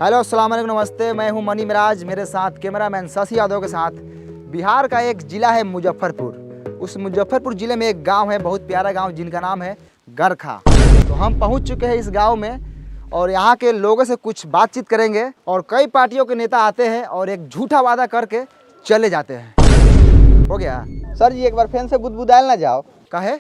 Hello अस्सलाम वालेकुम नमस्ते, मैं हूं मनी मिराज, मेरे साथ कैमरामैन शशि यादव के साथ। बिहार का एक ज़िला है मुजफ्फरपुर। उस मुजफ्फरपुर ज़िले में एक गांव है, बहुत प्यारा गांव, जिनका नाम है गरखा। तो हम पहुंच चुके हैं इस गांव में और यहाँ के लोगों से कुछ बातचीत करेंगे। और कई पार्टियों के नेता आते हैं और एक झूठा वादा करके चले जाते हैं। हो गया सर जी, एक बार फैन से बुदबुदायल ना जाओ। काहे?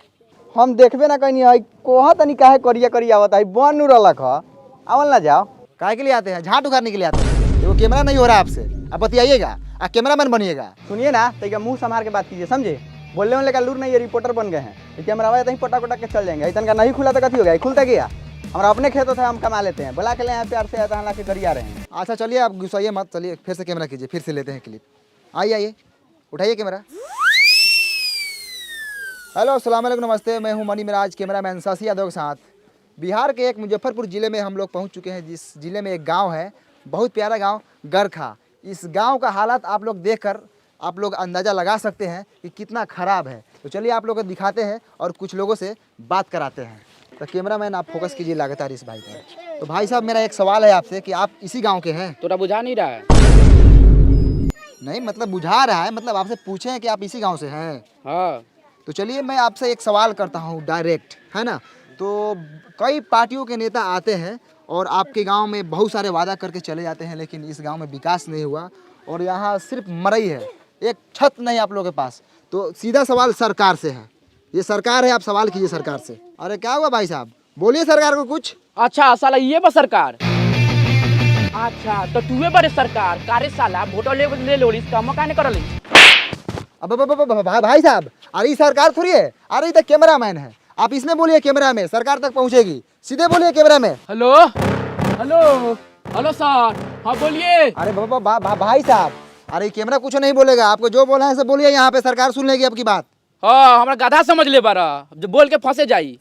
हम देखबे ना कहीं है कोहा तनी काहे करिया करिया आवत है, बन नु रलक ह आवल ना जाओ। काहे के लिए आते हैं? झाट उखाड़ने के लिए आते हैं। वो कैमरा नहीं हो रहा आपसे, आप बतियाइएगा, आप कैमरामैन बनिएगा। सुनिए ना, तो मुंह संभाल के बात कीजिए, समझे? बोलने वाले का लूर नहीं, ये रिपोर्टर बन गए हैं। ये कैमरा वाले पटा पटा के चल जाएंगे। इतना का नहीं खुला तो कथी हो गया, खुलता गया। हमारा अपने खेतों से हम कमा लेते हैं, बुला के ले प्यार से आता ला के करी आ रहे हैं। अच्छा चलिए, आप गुस्साइए मत, चलिए फिर से कैमरा कीजिए, फिर से लेते हैं क्लिप। आइए आइए, उठाइए कैमरा। हेलो अस्सलाम वालेकुम नमस्ते, मैं हूं मनी मिराज, कैमरामैन शशि यादव के साथ। बिहार के एक मुजफ्फरपुर ज़िले में हम लोग पहुंच चुके हैं, जिस ज़िले में एक गांव है, बहुत प्यारा गांव गरखा। इस गांव का हालात आप लोग देखकर आप लोग अंदाज़ा लगा सकते हैं कि कितना ख़राब है। तो चलिए आप लोग को दिखाते हैं और कुछ लोगों से बात कराते हैं। तो कैमरामैन आप फोकस कीजिए लगातार इस भाई पर। तो भाई साहब, मेरा एक सवाल है आपसे कि आप इसी गाँव के हैं? तोरा बुझा नहीं रहा है? नहीं मतलब बुझा रहा है, मतलब आपसे पूछे हैं कि आप इसी गाँव से हैं। हाँ। तो चलिए मैं आपसे एक सवाल करता हूँ डायरेक्ट, है ना? तो कई पार्टियों के नेता आते हैं और आपके गांव में बहुत सारे वादा करके चले जाते हैं, लेकिन इस गांव में विकास नहीं हुआ और यहाँ सिर्फ मरई है, एक छत नहीं आप लोगों के पास। तो सीधा सवाल सरकार से है, ये सरकार है, आप सवाल कीजिए सरकार से। अरे क्या हुआ भाई साहब, बोलिए सरकार को कुछ। अच्छा साला ये बा सरकार। अच्छा तो तूहे बड़े सरकार कारे साला वोटो ले लो इसका मकान कर ली। अब भाई साहब, अरे सरकार थोड़ी है, अरे इधर कैमरामैन है, आप इसमें बोलिए, कैमरा में सरकार तक पहुंचेगी, सीधे बोलिए कैमरा में। हेलो हेलो हेलो सर, हाँ बोलिए। अरे भाई साहब, अरे कैमरा कुछ नहीं बोलेगा, आपको जो बोला है सब बोलिए, यहाँ पे सरकार सुन लेगी आपकी बात। हाँ हमारा गधा समझ ले बारा, जो बोल के फंसे जाई।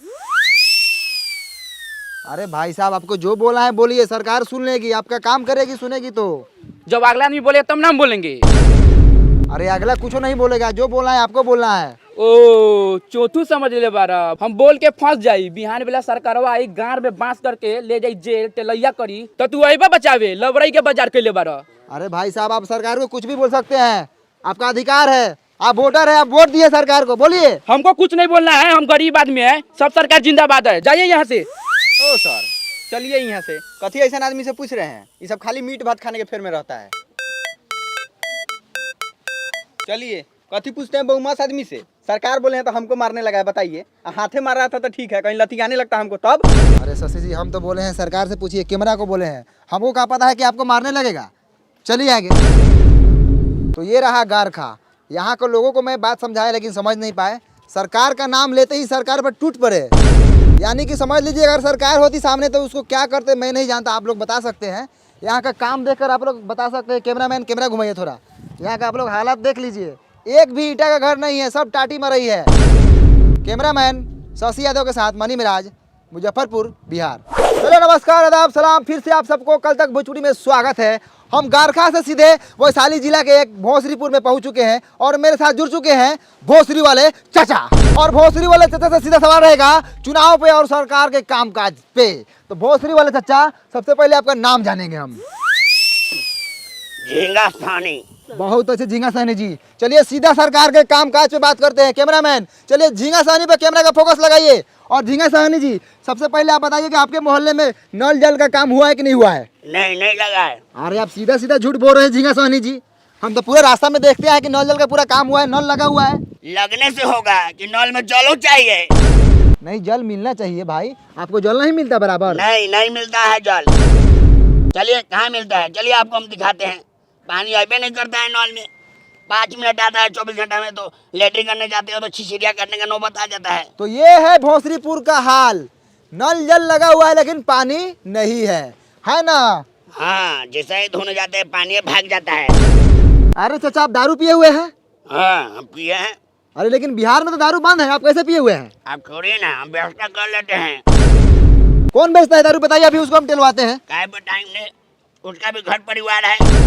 अरे भाई साहब, आपको जो बोला है बोलिए, सरकार सुन लेगी, आपका काम करेगी, सुनेगी तो। जब अगला आदमी बोले तब ना हम बोलेंगे। अरे अगला कुछ नहीं बोलेगा, जो बोला है आपको बोलना है। ओ चौथू समझ ले बारा, हम बोल के फंस जाई, बिहान बेला सरकारवा आई गांव में बांस करके ले जाई जेल टेलैया करी, तो तू अइबा बचावे लवरई के बाजार के ले बारा। अरे भाई साहब, आप सरकार को कुछ भी बोल सकते हैं, आपका अधिकार है, आप वोटर है, आप वोट दिए सरकार को, बोलिए। हमको कुछ नहीं बोलना है, हम गरीब आदमी है, सब सरकार जिंदाबाद है, जाइए यहाँ से। ओ सर, चलिए यहाँ से। कथी ऐसा आदमी से पूछ रहे हैं? ये सब खाली मीट भात खाने के फेर में रहता है। चलिए, कथी पूछते हैं बहुमत आदमी से? सरकार बोले हैं तो हमको मारने लगा है, बताइए। हाथे मार रहा था तो ठीक है, कहीं लतियाने लगता हमको तब। अरे शशि जी, हम तो बोले हैं सरकार से पूछिए, कैमरा को बोले हैं, हमको क्या पता है कि आपको मारने लगेगा। चलिए आगे। तो ये रहा गरखा, यहाँ के लोगों को मैं बात समझाया लेकिन समझ नहीं पाए। सरकार का नाम लेते ही सरकार पर टूट पड़े, यानी कि समझ लीजिए अगर सरकार होती सामने तो उसको क्या करते मैं नहीं जानता, आप लोग बता सकते हैं। यहाँ का काम देखकर आप लोग बता सकते हैं। कैमरामैन कैमरा घुमाइए थोड़ा, यहाँ का आप लोग हालात देख लीजिए, एक भी ईंटा का घर नहीं है, सब टाटी मरई है। कैमरामैन शशि यादव के साथ मनी मिराज, मुजफ्फरपुर बिहार। चलो नमस्कार, आदाब, सलाम, फिर से आप सबको कल तक भोजपुरी में स्वागत है। हम गरखा से सीधे वैशाली जिला के एक भोसरीपुर में पहुंच चुके हैं और मेरे साथ जुड़ चुके हैं भोसरी वाले चाचा। और भोसरी वाले चाचा से सीधा सवाल रहेगा चुनाव पे और सरकार के कामकाज पे। तो भोसरी वाले चाचा, सबसे पहले आपका नाम जानेंगे हम। झींगा सानी। बहुत अच्छे झींगा सानी जी। चलिए सीधा सरकार के कामकाज पे बात करते हैं। कैमरामैन चलिए झींगा सानी पे कैमरा का फोकस लगाइए। और झींगा सानी जी, सबसे पहले आप बताइए कि आपके मोहल्ले में नल जल का काम हुआ है कि नहीं हुआ है? नहीं लगा है। अरे आप सीधा सीधा झूठ बोल रहे हैं झींगा सानी जी, हम तो पूरे रास्ता में देखते हैं कि नल जल का पूरा काम हुआ है, नल लगा हुआ है। लगने से होगा कि नल में जल चाहिए। नहीं, जल मिलना चाहिए भाई, आपको जल नहीं मिलता बराबर? नहीं मिलता है जल। चलिए कहाँ मिलता है, चलिए आपको हम दिखाते हैं। पानी अबे नहीं करता है नल में, 5 मिनट आता है 24 घंटा में, तो लेटरिन करने जाते हो तो छिछिरिया करने का नौबत आ जाता है। तो ये है भोसरीपुर का हाल, नल जल लगा हुआ है लेकिन पानी नहीं है ना? हाँ, जैसे ही धोने जाते हैं पानी भाग जाता है। अरे चाचा, आप दारू पिए हुए हैं? हाँ हम पिए हैं। अरे लेकिन बिहार में तो दारू बंद है, आप कैसे पिए हुए हैं? आप छोड़िए ना, हम व्यवस्था कर लेते हैं। कौन बेचता है दारू बताइए, अभी उसको हम टिलवाते हैं। काय बताएंगे, उसका भी घर परिवार है।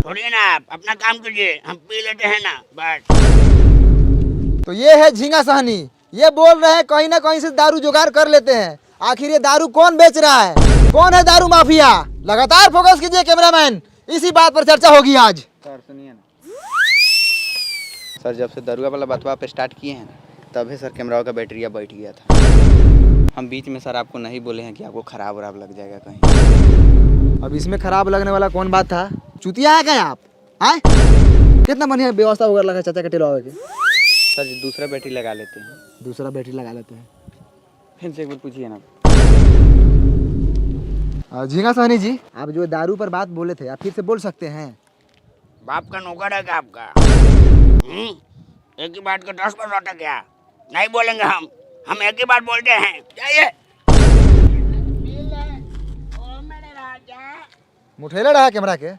छोड़िए ना, आप अपना काम कीजिए, हम पी लेते हैं ना बस। तो ये है झींगा सहनी, ये बोल रहे हैं कहीं ना कहीं से दारू जुगाड़ कर लेते हैं। आखिर ये दारू कौन बेच रहा है? कौन है दारू माफिया? लगातार फोकस कीजिए कैमरामैन, इसी बात पर चर्चा होगी आज। सर सुनिए ना सर, जब से दरुआ वाला बतवा पे स्टार्ट किए हैं ना, तभी सर कैमरा का बैटरिया बैठ गया था। हम बीच में सर आपको नहीं बोले हैं कि आपको खराब वराब लग जाएगा कहीं। अब इसमें खराब लगने वाला कौन बात था? चुतिया है क्या आप? आए कितना बढ़िया व्यवस्था वगैरह लगा चाचा के टेलवा के। सर जी दूसरा बैटरी लगा लेते हैं। दूसरा बैटरी लगा लेते हैं। फिर से एक बार पूछिए ना। झींगा सोनी जी, आप जो दारू पर बात बोले थे आप फिर से बोल सकते हैं? बाप का नौकर है क्या आपका? एक ही बात का 10 बार लौटा क्या? नहीं बोलेंगे हम एक ही बात बोलते हैं। जाइए। मुठेले रहा कैमरा के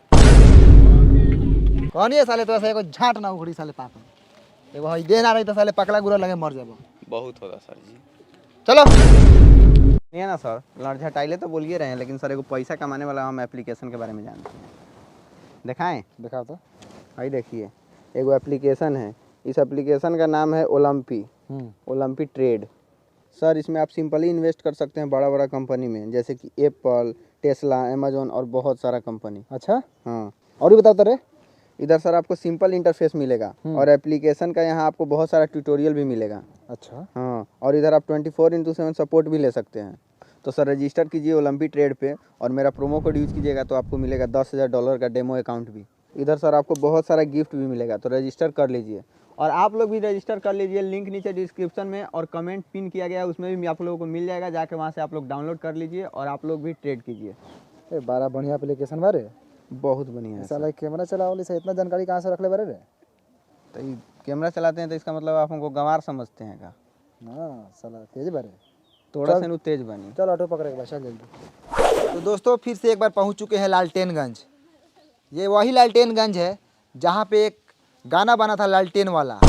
कौन ये साले? तो ऐसा एगो झाट ना उखड़ी साले पाप एगो हई दे ना रही तो साले पकड़ा गुरा लगे मर जाबो। बहुत होगा सर जी। चलो नहीं ना सर, लड़ झटाइले तो बोलिए रहे हैं, लेकिन सर एगो पैसा कमाने वाला हम एप्लीकेशन के बारे में जानते हैं। दिखाएं? दिखाओ तो। भाई देखिए, एगो एप्लीकेशन है, इस एप्लीकेशन का नाम है ओलंपी। ओलंपी ट्रेड। सर इसमें आप सिंपली इन्वेस्ट कर सकते हैं बड़ा बड़ा कंपनी में, जैसे कि एप्पल, टेस्ला, अमेजोन और बहुत सारा कंपनी। अच्छा हाँ, और भी बताओ तेरे। इधर सर आपको सिंपल इंटरफेस मिलेगा और एप्लीकेशन का यहाँ आपको बहुत सारा ट्यूटोरियल भी मिलेगा। अच्छा हाँ, और इधर आप 24/7 सपोर्ट भी ले सकते हैं। तो सर रजिस्टर कीजिए ओलंपी ट्रेड पे और मेरा प्रोमो कोड यूज़ कीजिएगा तो आपको मिलेगा $10,000 का डेमो अकाउंट भी। इधर सर आपको बहुत सारा गिफ्ट भी मिलेगा, तो रजिस्टर कर लीजिए। और आप लोग भी रजिस्टर कर लीजिए, लिंक नीचे डिस्क्रिप्शन में और कमेंट पिन किया गया है, उसमें भी आप लोगों को मिल जाएगा। जाके वहाँ से आप लोग डाउनलोड कर लीजिए और आप लोग भी ट्रेड कीजिए। बड़ा बढ़िया एप्लीकेशन बारे। बहुत बढ़िया है सर। साला कैमरा चलावले से इतना जानकारी कहाँ से रख ले बारे रे? तो ये कैमरा चलाते हैं तो इसका मतलब आप हमको गंवार समझते हैं का? हाँ साला तेज बारे। थोड़ा सा तेज बनी। चल ऑटो पकड़ के बचा जल्दी। तो दोस्तों फिर से एक बार पहुंच चुके हैं लालटेनगंज। ये वही लालटेनगंज है जहां पे एक गाना बना था लालटेन वाला।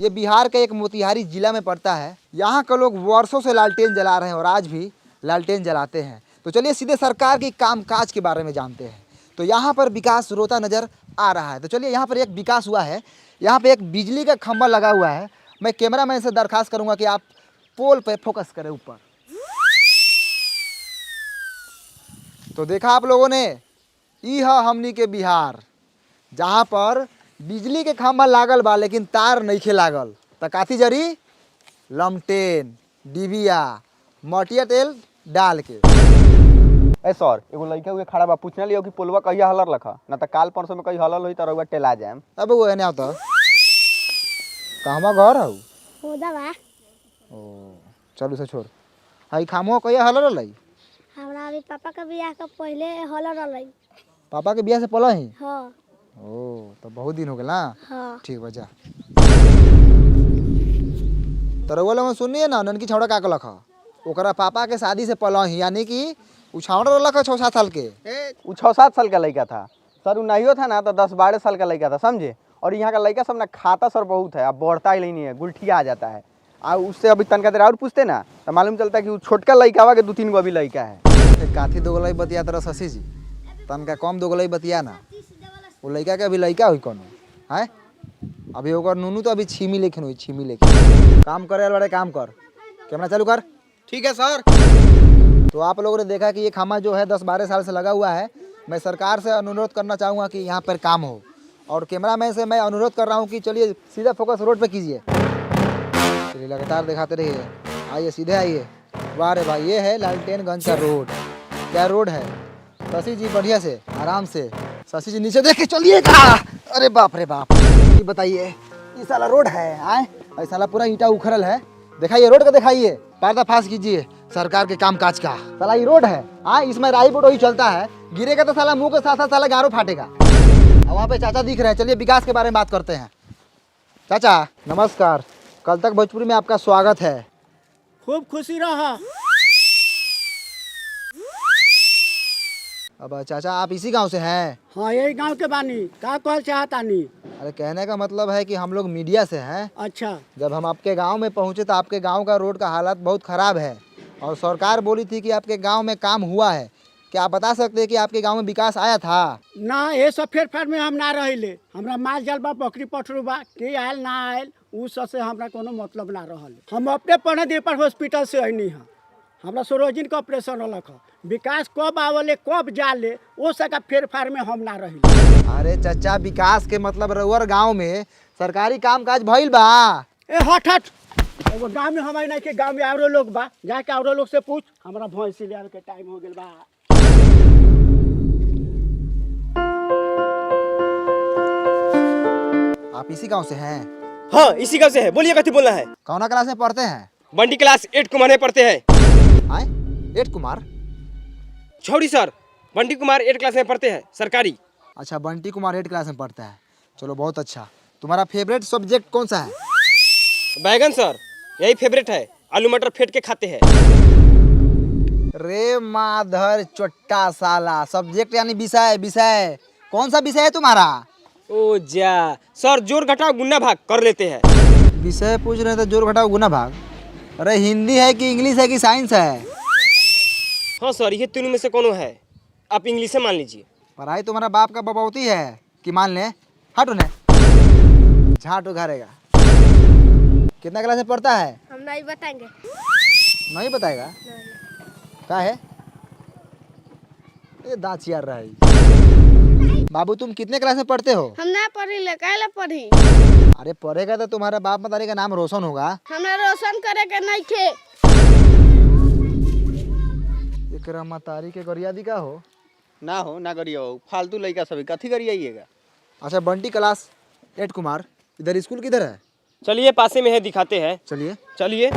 ये बिहार के एक मोतिहारी जिला में पड़ता है। यहाँ के लोग वर्षों से लालटेन जला रहे हैं और आज भी लालटेन जलाते हैं। तो चलिए सीधे सरकार की कामकाज के बारे में जानते हैं। तो यहाँ पर विकास रोता नज़र आ रहा है। तो चलिए यहाँ पर एक विकास हुआ है। यहाँ पे एक बिजली का खंभा लगा हुआ है। मैं कैमरामैन से दरखास्त करूँगा कि आप पोल पे फोकस करें ऊपर। तो देखा आप लोगों ने, ई है हमनी के बिहार जहाँ पर बिजली के खंभा लागल बा लेकिन तार नइखे लागल। त काथी जरी? लमटेन, डिबिया, मटिया तेल डाल के। ए सर, एगो लड़का हुए खड़ा बा, पूछने लियो कि पुलवा कहिया हलर लखा, ना त काल परसों में कहीं हलल होई त रउआ टेला जाएम। अब वो एने आवता कहवा घर हऊ? होदा बा। ओ चल उसे छोड़। हाई खामो कहिया हलर रहलै? हमरा अभी पापा का बियाह का पहले हल रहलै। पापा के बियाह से पहले ही? हाँ ओ तो बहुत दिन हो गया ना। हाँ। ठीक बजा। तो रउआ लोगन सुनिए ना, ननकी छौड़ा का कहलक ह ओकरा पापा के शादी से पहले ही, यानी कि उ छौड़ा रहलक 6-7 साल के। उ 6-7 साल का लड़का था सर, उ नहीं था ना तो 10-12 साल का लड़का था, समझे। और यहाँ का लड़का सब ना खाता सर बहुत है, अब बढ़ता ही नहीं है, गुलठिया आ जाता है। और उससे अभी तनका देर और पूछते ना तो मालूम चलता है कि वो छोटका लड़का हुआ के 2-3 गो अभी लड़का है। काथी दोगलई बतिया तरह शशि जी, तनका कम दोगलई बतिया ना। वो लड़का के अभी लड़का हुई कौन है? अभी ओकर नूनू तो अभी छीमी लेखिन हुई, छीमी लेखिन। काम करे बड़े काम कर, कैमरा चालू कर। ठीक है सर। तो आप लोगों ने देखा कि ये खामा जो है 10-12 साल से लगा हुआ है। मैं सरकार से अनुरोध करना चाहूँगा कि यहाँ पर काम हो, और कैमरामैन से मैं अनुरोध कर रहा हूँ कि चलिए सीधा फोकस रोड पे कीजिए। चलिए लगातार दिखाते रहिए, आइए सीधे आइए। वाह रे भाई, ये है लालटेनगंज का रोड। क्या रोड है शशि जी? बढ़िया से आराम से शशि जी नीचे देख के चलिएगा। अरे बाप रे बाप, ये बताइए ये साला रोड है? आए ये साला पूरा ईंटा उखड़ल है। दिखाइए रोड का, दिखाइए, पर्दाफाश कीजिए सरकार के कामकाज का। साला ये रोड है, हाँ इसमें राई बोट ही चलता है, गिरेगा तो साला मुंह के साथ साथ साला गारो फाटेगा। और वहाँ पे चाचा दिख रहे हैं। चलिए विकास के बारे में बात करते हैं। चाचा नमस्कार, कल तक भोजपुरी में आपका स्वागत है। खूब खुशी रहा। अब चाचा आप इसी गांव से हैं? हाँ यही गांव के बानी, का कहल चाहतानी? अरे कहने का मतलब है कि हम लोग मीडिया से हैं। अच्छा। जब हम आपके गांव में पहुंचे तो आपके गांव का रोड का हालत बहुत ख़राब है और सरकार बोली थी कि आपके गांव में काम हुआ है। क्या आप बता सकते हैं कि आपके गांव में विकास आया था? ना ये सब फेर में हम ना रहिले। हमरा माल जाल बा, बकरी पठरू बा, के आयल ना आयल उ सब से हमरा कोनो मतलब ना रहल। हम अपने पढ़े दे पर हॉस्पिटल से अइनी है, हमरा सरोजिन का ऑपरेशन रहलक है, विकास कब आवले कब जाले वो सका फेर फार में हम ना रही। अरे चाचा, विकास के मतलब रउअर गांव में सरकारी काम काज भइल बा। ए हट हट, एगो गाँव में हमारे नहीं के गाँव में औरो लोग बा, जाके औरो लोग से पूछ। हमारा भैंस ले के टाइम हो गेल बा। आप इसी गांव से हैं? हाँ, इसी गाँव से है। बोलिए कथी बोलना है? कौना क्लास में पढ़ते हैं? बंडी क्लास 8 कुमार में पढ़ते हैं। आए 8 कुमार? छोड़ी सर, बंडी कुमार 8 क्लास में पढ़ते हैं, सरकारी। अच्छा, बंटी कुमार 8 क्लास में पढ़ता है। चलो बहुत अच्छा। तुम्हारा फेवरेट सब्जेक्ट कौन सा है? बैगन सर, यही फेवरेट है। आलू मटर फेंट के खाते हैं। रे माधर चोट्टा साला, सब्जेक्ट यानी विषय। विषय कौन सा विषय है तुम्हारा? ओ जा सर, जोड़ घटाव गुना भाग कर लेते हैं। विषय पूछ रहे हैं तो जोड़ घटाओ गुना भाग। अरे हिंदी है कि इंग्लिश है कि साइंस है? हाँ सर, ये तीनों में से कौन है? आप इंग्लिश से मान लीजिए। पढ़ाई तुम्हारा बाप का बबौती है कि मान ले? हट उन्हें, झाट उघारेगा। कितना क्लास में पढ़ता है? हम नहीं बताएंगे। नहीं बताएगा? क्या है ये दांत यार रहा है। बाबू तुम कितने क्लास में पढ़ते हो? हम ना पढ़ी ले, काहे ला पढ़ी? अरे पढ़ेगा तो तुम्हारा बाप मतारी का नाम रोशन होगा। हमरा रोशन करे के नहीं थे। एकरा मतारी के गरियादी का हो? ना हो ना करियो, फालतू लड़का सभी कथी करिएगा। अच्छा, बंटी क्लास 8 कुमार, इधर स्कूल किधर है? चलिए पासे में है, दिखाते हैं। चलिए। चलिए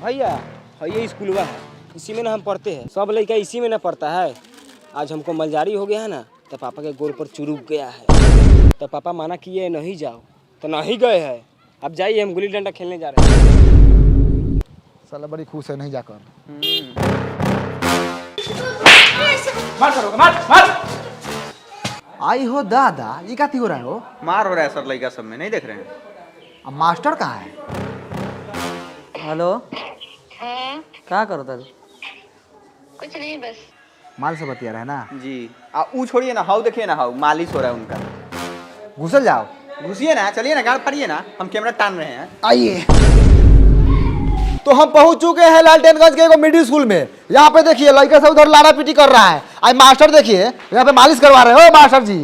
भैया, ये स्कूलवा है, इसी में ना हम पढ़ते हैं। सब लड़का इसी में ना पढ़ता है। आज हमको मलजारी हो गया है ना, तो पापा के गोर पर चुरुक गया है। तो पापा माना किए नहीं जाओ, तो नहीं गए हैं। अब जाइए, हम गुल्ली डंडा खेलने जा रहे हैं। साला बड़ी खुश है नहीं जाकर। मार करोगे, मार मार। आई हो दादा, ये क्या हो रहा है हो? मार हो रहा है सर लड़का सब में, नहीं देख रहे हैं? अब मास्टर कहाँ है? हेलो, क्या करो तब? कुछ नहीं, बस माल से बतिया रहा है ना जी। ऊ छोड़िए ना, हाउ देखिए ना, हाउ मालिश हो रहा है उनका। घुसल जाओ। घुसिए ना, चलिए ना, गाड़ पड़िए ना, हम कैमरा टान रहे हैं। आइए। तो हम पहुंच चुके हैं लालटेनगंज के एगो मिडिल स्कूल में। यहाँ पे देखिए लड़का से उधर लाड़ा पीटी कर रहा है। आज मास्टर देखिए यहाँ पे मालिश करवा रहे हो। मास्टर जी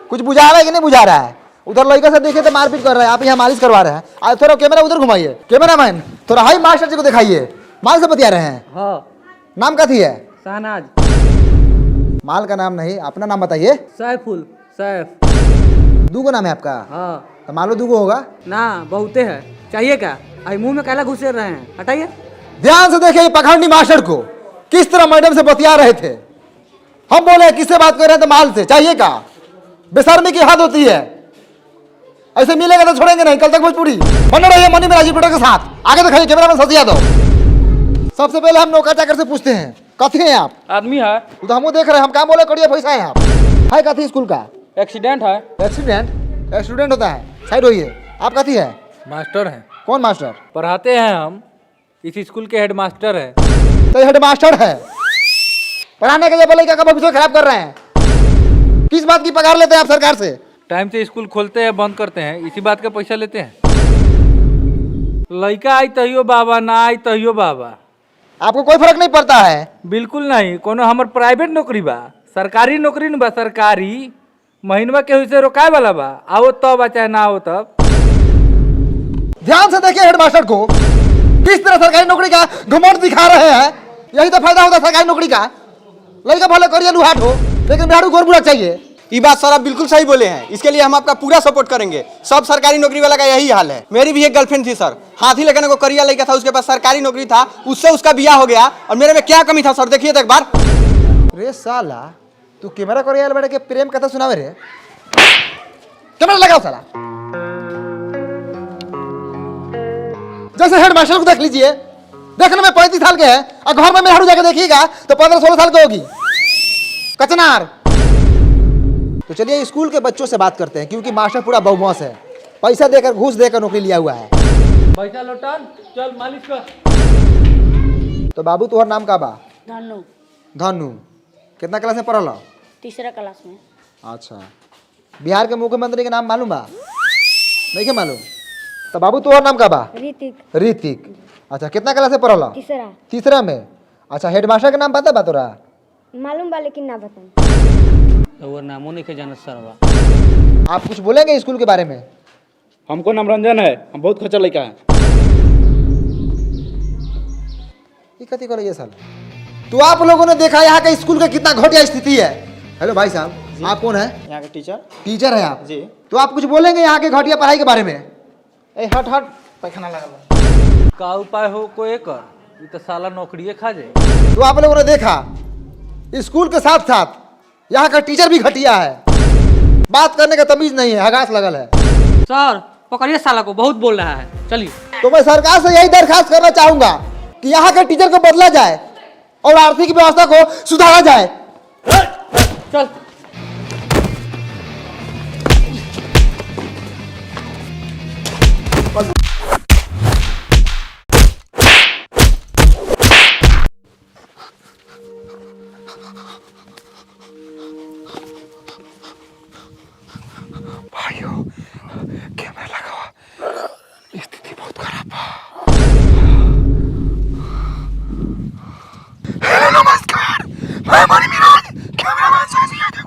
कुछ बुझा रहा है कि नहीं बुझा रहा है? उधर लड़का से देखिए तो मारपीट कर रहा है, आप यहाँ मालिश करवा रहे हैं। आज थोड़ा कैमरा उधर घुमाइए। कैमरा मैन थोड़ा हाई मास्टर जी को दिखाइए। माल से बतिया रहे हैं। हाँ, नाम क्या थी है? शहनाज। माल का नाम नहीं, अपना नाम बताइए। सैफुल, सैफ। दूगो नाम है आपका? हाँ। तो मान लो दूगो होगा ना, बहुते है। चाहिए क्या? आई मुंह में कैला घुसे रहे हैं, हटाइए। ध्यान से देखिए पखंडी मास्टर को किस तरह मैडम से बतिया रहे थे। हम बोले किससे बात कर रहे हैं? तो माल से। चाहिए का? बेशर्मी की हद होती है। ऐसे मिलेगा तो छोड़ेंगे नहीं। कल तक भोजपुरी बने रहिए मनी में राजीव के साथ। आगे दिखाइए कैमरा में ससिया दो। सबसे पहले हम नौका चाकर से पूछते हैं, कथी हैं आप? आदमी है, तो हम देख रहे हैं, हम काम बोले करिए पैसा है आप है कथी स्कूल का? एक्सीडेंट है। एक्सीडेंट? एक्सीडेंट होता है, साइड होइए। आप कथी है? मास्टर हैं, कौन मास्टर? पढ़ाते हैं हम। इस स्कूल के हेड मास्टर है। तो हेड मास्टर है, पढ़ाने के लिए बोले क्या भविष्य खराब कर रहे हैं? किस बात की पगार लेते हैं आप सरकार से? टाइम से स्कूल खोलते हैं, बंद करते हैं, इसी बात का पैसा लेते हैं। लड़का आई तहियो बाबा, ना आई तहियो बाबा। आपको कोई फर्क नहीं पड़ता है? बिल्कुल नहीं। कोनो हमर प्राइवेट नौकरी बा, सरकारी नौकरी न बा। सरकारी महीनवा के से रोकाए वाला बा। आओ तब आ चाहे ना आओ तब। ध्यान से देखिए हेडमास्टर को किस तरह सरकारी नौकरी का घमंड दिखा रहे हैं। यही तो फायदा होता है सरकारी नौकरी का। लड़का भले करिए लुहाट हो, लेकिन बिहारू गोर बुरा चाहिए। ये बात सर आप बिल्कुल सही बोले हैं। इसके लिए हम आपका पूरा सपोर्ट करेंगे। सब सरकारी नौकरी वाला का यही हाल है। मेरी भी एक गर्लफ्रेंड थी सर, हाथी लेकर को करिया लड़का था, उसके पास सरकारी नौकरी था, उससे उसका ब्याह हो गया। और मेरे में क्या कमी था सर, देखिए तो एक बार। रे साला तू कैमरा करिया बैठ के प्रेम कथा सुनावे रे। कैमरा लगाओ साला। जैसे हेडमास्टर को देख लीजिए, देखने में 35 साल के हैं और घर में मेहरारू जाके देखिएगा तो 15-16 साल की होगी। कचनार। तो चलिए स्कूल के बच्चों से बात करते हैं, क्योंकि मास्टर पूरा बदमाश है। पैसा देकर घूस देकर नौकरी लिया हुआ है। पैसा लौटान, चल मालिश कर। तो बाबू तुम्हारा नाम का बा? धनु, धनु। कितना क्लास में पढ़ल? तीसरा क्लास में। अच्छा, बिहार के मुख्यमंत्री के नाम मालूम बा? नहीं के मालूम? तो बाबू तुम्हारा नाम का बा? ऋतिक। ऋतिक। अच्छा कितना क्लास से पढ़ला? तीसरा। तीसरा में। अच्छा हेडमास्टर के नाम पता बा तोरा? मालूम बा लेकिन ना बताऊं। और नामो नहीं के जानत सरवा। आप कुछ बोलेंगे स्कूल के बारे में? हमको नाम रंजन है, हम बहुत खर्चा लड़का है। ये कथी कर ये साल? तो आप लोगों ने देखा यहाँ के स्कूल का कितना घटिया स्थिति है। हेलो भाई साहब, आप कौन है? यहाँ के टीचर। टीचर है आप जी। तो आप कुछ बोलेंगे यहाँ के घटिया पढ़ाई के बारे में? ए हट हट, पैखाना लगा। का उपाय हो को एकर, ये तो साला नौकरिए खा जाए। तो आप लोगों ने देखा स्कूल के साथ साथ यहाँ का टीचर भी घटिया है, बात करने का तमीज नहीं है, हगास लगल है। सर पकड़िए साला को, बहुत बोल रहा है, चलिए। तो मैं सरकार से यही दरखास्त करना चाहूंगा कि यहाँ के टीचर को बदला जाए और आर्थिक व्यवस्था को सुधारा जाए। चल भाइयों कैमरा लगा हुआ, स्थिति बहुत खराब है। हेलो नमस्कार, मैं मणि मिराज, कैमरामैन साजी आगे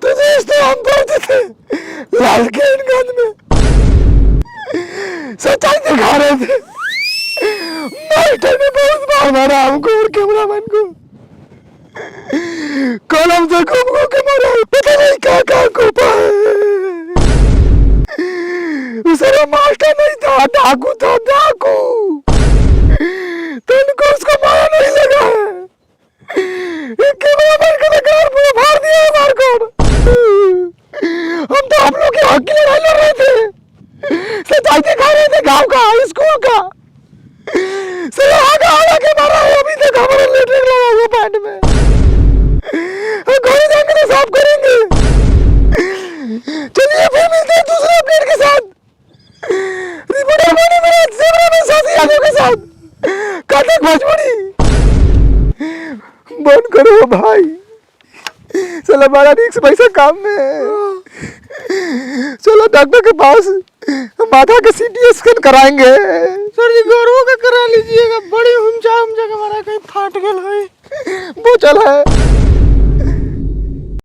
तो दोस्तों हम पढ़ते थे लालकेनगंज में, सच्चाई दिखा रहे थे। मास्टर ने बहुत मार मारा हमको और कैमरामैन को, कलम से घूम के मारा, पता नहीं क्या कोपा है। दूसरा मास्टर नहीं था, डाकू था, डाकू। तुमको उसको मारा नहीं लगा है। कैमरामैन का कार पूरा फाड़ दिया है मार कर। हम तो आप लोग के हक की लड़ाई लड़ रहे थे, सच्चाई दिखा रहे थे गाँव का, स्कूल का। के मारा है, अभी तक हमारा लेटरिन लगा हुआ पैंट में। घरे जाकर तो साफ करेंगे। चलिए फिर मिलते हैं दूसरे अपडेट के साथ। रिपोर्टर बने मेरे कैमरा में साथी आगे के साथ काटक भोजपुरी। बंद करो भाई, चलो बड़ा रिक्स पैसा काम में है। चलो डॉक्टर के पास, माथा का सीटी स्कैन कराएंगे। सर जी गौरव का करा लीजिएगा, बड़ी हुमचा के मारा कहीं फाट गल है। वो चल है।